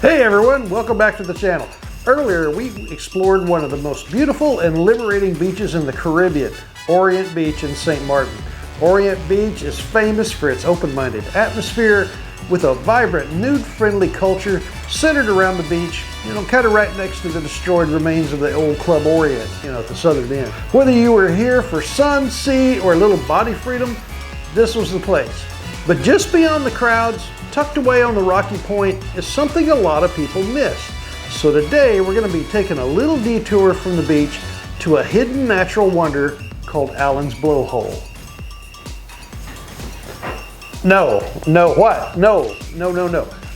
Hey everyone, welcome back to the channel. Earlier we explored one of the most beautiful and liberating beaches in the Caribbean, Orient Beach in St. Martin. Orient Beach is famous for its open-minded atmosphere with a vibrant, nude-friendly culture centered around the beach, kind of right next to the destroyed remains of the old Club Orient, at the southern end. Whether you were here for sun, sea, or a little body freedom, this was the place. But just beyond the crowds, tucked away on the rocky point, is something a lot of people miss. So today we're going to be taking a little detour from the beach to a hidden natural wonder called Allen's Blowhole. No.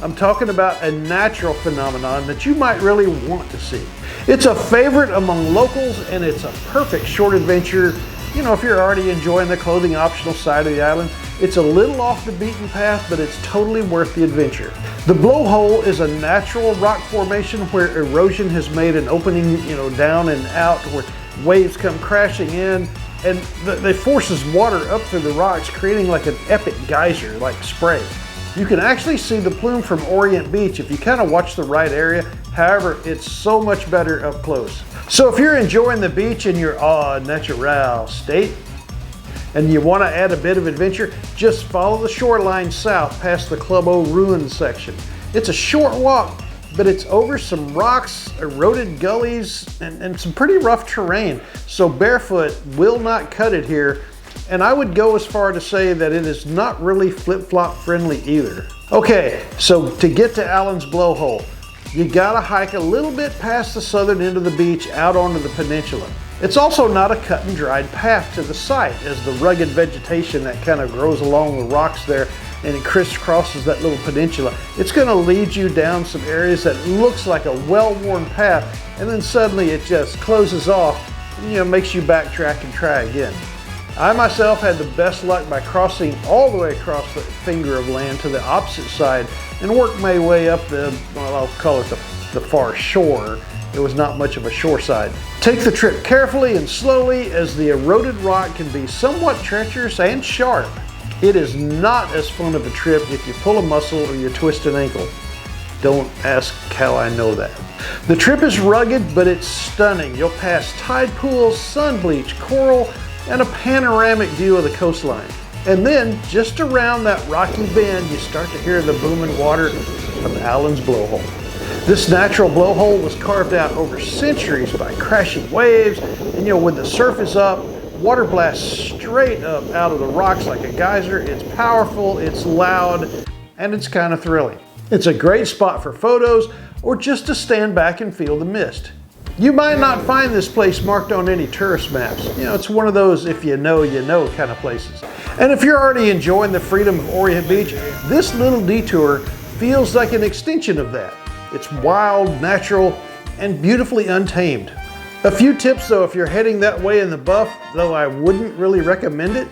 I'm talking about a natural phenomenon that you might really want to see. It's a favorite among locals and it's a perfect short adventure. If you're already enjoying the clothing optional side of the island, it's a little off the beaten path, but it's totally worth the adventure. The Blowhole is a natural rock formation where erosion has made an opening, down and out, where waves come crashing in, and they forces water up through the rocks, creating like an epic geyser, like spray. You can actually see the plume from Orient Beach if you kind of watch the right area. However, it's so much better up close. So if you're enjoying the beach in your au naturel state, and you want to add a bit of adventure, just follow the shoreline south past the Club O ruins section. It's a short walk, but it's over some rocks, eroded gullies, and some pretty rough terrain. So barefoot will not cut it here. And I would go as far to say that it is not really flip-flop friendly either. Okay, so to get to Allen's Blowhole, you gotta hike a little bit past the southern end of the beach out onto the peninsula. It's also not a cut and dried path to the site, as the rugged vegetation that kind of grows along the rocks there and it crisscrosses that little peninsula. It's gonna lead you down some areas that looks like a well-worn path, and then suddenly it just closes off and makes you backtrack and try again. I myself had the best luck by crossing all the way across the finger of land to the opposite side and worked my way up I'll call it the far shore. It was not much of a shore side. Take the trip carefully and slowly, as the eroded rock can be somewhat treacherous and sharp. It is not as fun of a trip if you pull a muscle or you twist an ankle. Don't ask how I know that. The trip is rugged, but it's stunning. You'll pass tide pools, sun-bleached coral, and a panoramic view of the coastline. And then, just around that rocky bend, you start to hear the booming water of Allen's Blowhole. This natural blowhole was carved out over centuries by crashing waves, and with the surface up, water blasts straight up out of the rocks like a geyser. It's powerful, it's loud, and it's kind of thrilling. It's a great spot for photos or just to stand back and feel the mist. You might not find this place marked on any tourist maps. It's one of those if you know kind of places. And if you're already enjoying the freedom of Orient Beach, this little detour feels like an extension of that. It's wild, natural, and beautifully untamed. A few tips though, if you're heading that way in the Buff, though I wouldn't really recommend it,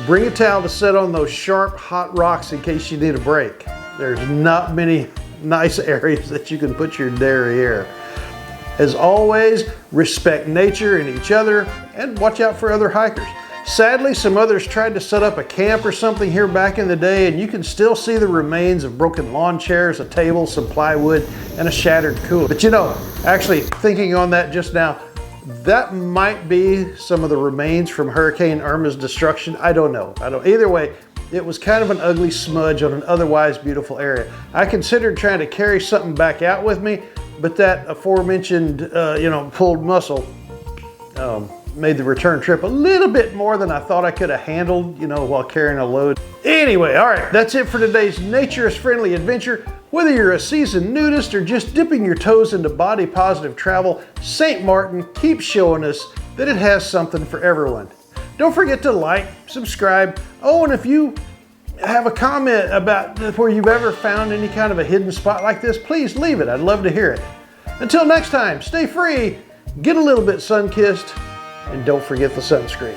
bring a towel to set on those sharp, hot rocks in case you need a break. There's not many nice areas that you can put your derriere. As always, respect nature and each other, and watch out for other hikers. Sadly, some others tried to set up a camp or something here back in the day, and you can still see the remains of broken lawn chairs, a table, some plywood, and a shattered cooler. But actually thinking on that just now, that might be some of the remains from Hurricane Irma's destruction. I don't know. Either way, it was kind of an ugly smudge on an otherwise beautiful area. I considered trying to carry something back out with me, but that aforementioned, pulled muscle made the return trip a little bit more than I thought I could have handled, while carrying a load. Anyway, all right, that's it for today's naturist-friendly adventure. Whether you're a seasoned nudist or just dipping your toes into body-positive travel, St. Martin keeps showing us that it has something for everyone. Don't forget to like, subscribe. Oh, and if you have a comment about where you've ever found any kind of a hidden spot like this, please leave it. I'd love to hear it. Until next time, stay free, get a little bit sun-kissed, and don't forget the sunscreen.